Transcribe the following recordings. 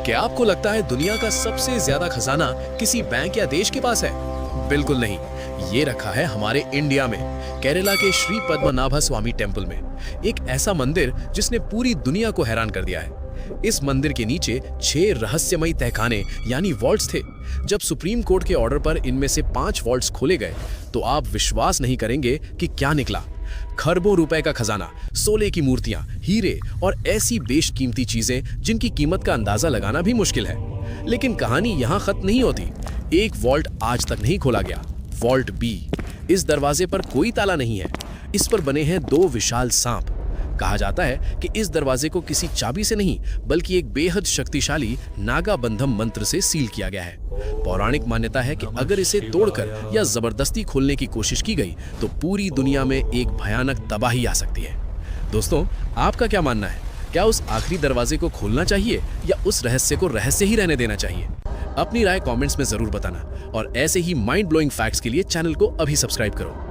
क्या आपको लगता है दुनिया का सबसे ज्यादा खजाना किसी बैंक या देश के पास है? बिल्कुल नहीं, ये रखा है हमारे इंडिया में, केरला के श्री पद्मनाभ स्वामी टेम्पल में। एक ऐसा मंदिर जिसने पूरी दुनिया को हैरान कर दिया है। इस मंदिर के नीचे 6 रहस्यमयी तहखाने यानी वॉल्ट्स थे। जब सुप्रीम कोर्ट के ऑर्डर पर इनमें से 5 वॉल्ट्स खोले गए तो आप विश्वास नहीं करेंगे कि क्या निकला। खरबों रुपए का खजाना, सोने की मूर्तियां, हीरे और ऐसी बेशकीमती चीजें जिनकी कीमत का अंदाजा लगाना भी मुश्किल है। लेकिन कहानी यहाँ खत्म नहीं होती। एक वॉल्ट आज तक नहीं खोला गया, वॉल्ट बी। इस दरवाजे पर कोई ताला नहीं है, इस पर बने हैं 2 विशाल सांप। कहा जाता है कि इस दरवाजे को किसी चाबी से नहीं बल्कि एक बेहद शक्तिशाली नागाबंधम मंत्र से सील किया गया है। पौराणिक मान्यता है कि अगर इसे तोड़कर या जबरदस्ती खोलने की कोशिश की गई तो पूरी दुनिया में एक भयानक तबाही आ सकती है। दोस्तों, आपका क्या मानना है? क्या उस आखिरी दरवाजे को खोलना चाहिए या उस रहस्य को रहस्य ही रहने देना चाहिए? अपनी राय कमेंट्स में जरूर बताना और ऐसे ही माइंड ब्लोइंग फैक्ट्स के लिए चैनल को अभी सब्सक्राइब करो।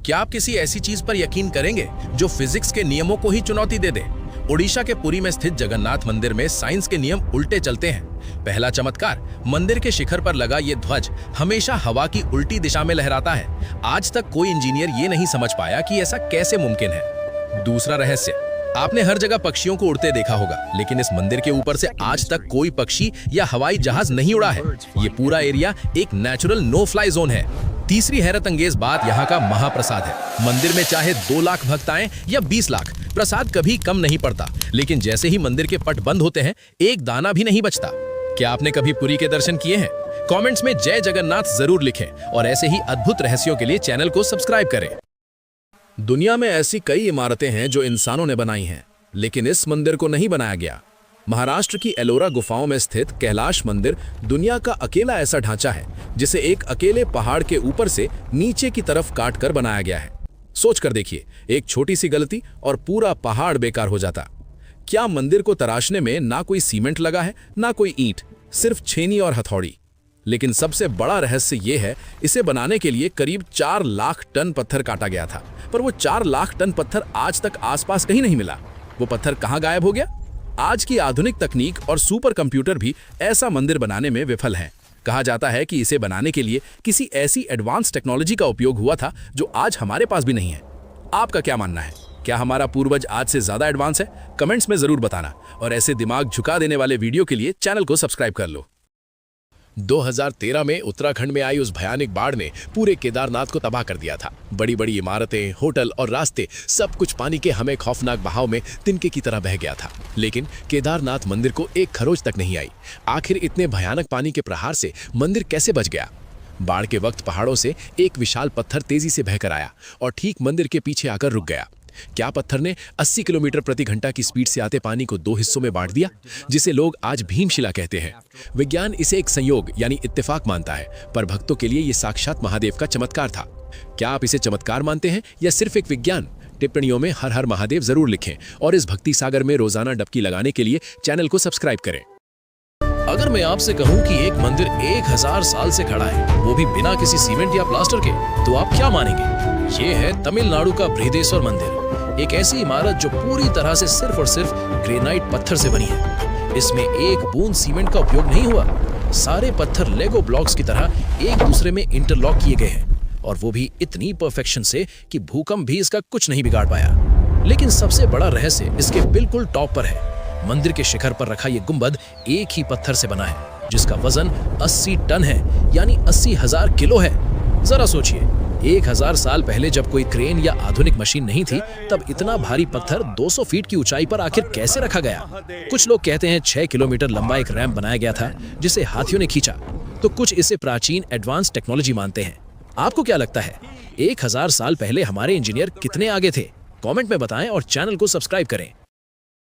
क्या आप किसी ऐसी चीज पर यकीन करेंगे जो फिजिक्स के नियमों को ही चुनौती दे दे? ओडिशा के पुरी में स्थित जगन्नाथ मंदिर में साइंस के नियम उल्टे चलते हैं। पहला चमत्कार, मंदिर के शिखर पर लगा ये ध्वज हमेशा हवा की उल्टी दिशा में लहराता है। आज तक कोई इंजीनियर ये नहीं समझ पाया कि ऐसा कैसे मुमकिन है। दूसरा रहस्य, आपने हर जगह पक्षियों को उड़ते देखा होगा, लेकिन इस मंदिर के ऊपर से आज तक कोई पक्षी या हवाई जहाज नहीं उड़ा है। ये पूरा एरिया एक नेचुरल नो फ्लाई जोन है। तीसरी हैरत अंगेज बात यहाँ का महाप्रसाद है। मंदिर में चाहे 2 लाख भक्त आएं या 20 लाख, प्रसाद कभी कम नहीं पड़ता। लेकिन जैसे ही मंदिर के पट बंद होते हैं, एक दाना भी नहीं बचता। क्या आपने कभी पुरी के दर्शन किए हैं? कमेंट्स में जय जगन्नाथ जरूर लिखें और ऐसे ही अद्भुत रहस्यों के लिए चैनल को सब्सक्राइब करें। दुनिया में ऐसी कई इमारतें हैं जो इंसानों ने बनाई हैं, लेकिन इस मंदिर को नहीं बनाया गया। महाराष्ट्र की एलोरा गुफाओं में स्थित कैलाश मंदिर दुनिया का अकेला ऐसा ढांचा है जिसे एक अकेले पहाड़ के ऊपर से नीचे की तरफ काट कर बनाया गया है। सोच कर देखिए, एक छोटी सी गलती और पूरा पहाड़ बेकार हो जाता। क्या मंदिर को तराशने में ना कोई सीमेंट लगा है, ना कोई ईंट, सिर्फ छेनी और हथौड़ी। लेकिन सबसे बड़ा रहस्य यह है, इसे बनाने के लिए करीब 4 लाख टन पत्थर काटा गया था, पर वो 4 लाख टन पत्थर आज तक आसपास कहीं नहीं मिला। वो पत्थर कहाँ गायब हो गया? आज की आधुनिक तकनीक और सुपर कंप्यूटर भी ऐसा मंदिर बनाने में विफल हैं। कहा जाता है कि इसे बनाने के लिए किसी ऐसी एडवांस टेक्नोलॉजी का उपयोग हुआ था जो आज हमारे पास भी नहीं है। आपका क्या मानना है? क्या हमारा पूर्वज आज से ज्यादा एडवांस है? कमेंट्स में जरूर बताना और ऐसे दिमाग झुका देने वाले वीडियो के लिए चैनल को सब्सक्राइब कर लो। 2013 में उत्तराखंड में आई उस भयानक बाढ़ ने पूरे केदारनाथ को तबाह कर दिया था। बड़ी बड़ी इमारतें, होटल और रास्ते, सब कुछ पानी के हमें खौफनाक बहाव में तिनके की तरह बह गया था। लेकिन केदारनाथ मंदिर को एक खरोच तक नहीं आई। आखिर इतने भयानक पानी के प्रहार से मंदिर कैसे बच गया? बाढ़ के वक्त पहाड़ों से एक विशाल पत्थर तेजी से बहकर आया और ठीक मंदिर के पीछे आकर रुक गया। क्या पत्थर ने 80 किलोमीटर प्रति घंटा की स्पीड से आते पानी को 2 हिस्सों में बांट दिया, जिसे लोग आज भीमशिला कहते हैं? विज्ञान इसे एक संयोग यानी इत्तेफाक मानता है, पर भक्तों के लिए यह साक्षात महादेव का चमत्कार था। क्या आप इसे चमत्कार मानते हैं या सिर्फ एक विज्ञान? टिप्पणियों में हर हर महादेव जरूर लिखें और इस भक्ति सागर में रोजाना डुबकी लगाने के लिए चैनल को सब्सक्राइब करें। अगर मैं आपसे कहूं कि एक मंदिर 1000 साल से खड़ा है, वो भी बिना किसी सीमेंट या प्लास्टर के, तो आप क्या मानेंगे? ये है तमिलनाडु का बृहदेश्वर मंदिर। एक ऐसी इमारत जो पूरी तरह से सिर्फ और सिर्फ ग्रेनाइट पत्थर से बनी है। इसमें एक बूंद सीमेंट का उपयोग नहीं हुआ। सारे पत्थर लेगो ब्लॉक्स की तरह एक दूसरे में इंटरलॉक किए गए हैं, और वो भी इतनी परफेक्शन से कि भूकंप भी इसका कुछ नहीं बिगाड़ पाया। लेकिन सबसे बड़ा रहस्य इसके बिल्कुल टॉप पर है। मंदिर के शिखर पर रखा ये गुंबद एक ही पत्थर से बना है, जिसका वजन 80 टन है, यानी 80,000 किलो है। जरा सोचिए, 1000 साल पहले जब कोई क्रेन या आधुनिक मशीन नहीं थी, तब इतना भारी पत्थर 200 फीट की ऊंचाई पर आखिर कैसे रखा गया? कुछ लोग कहते हैं 6 किलोमीटर लंबा एक रैंप बनाया गया था जिसे हाथियों ने खींचा, तो कुछ इसे प्राचीन एडवांस टेक्नोलॉजी मानते हैं। आपको क्या लगता है, 1000 साल पहले हमारे इंजीनियर कितने आगे थे? कमेंट में बताएं और चैनल को सब्सक्राइब करें।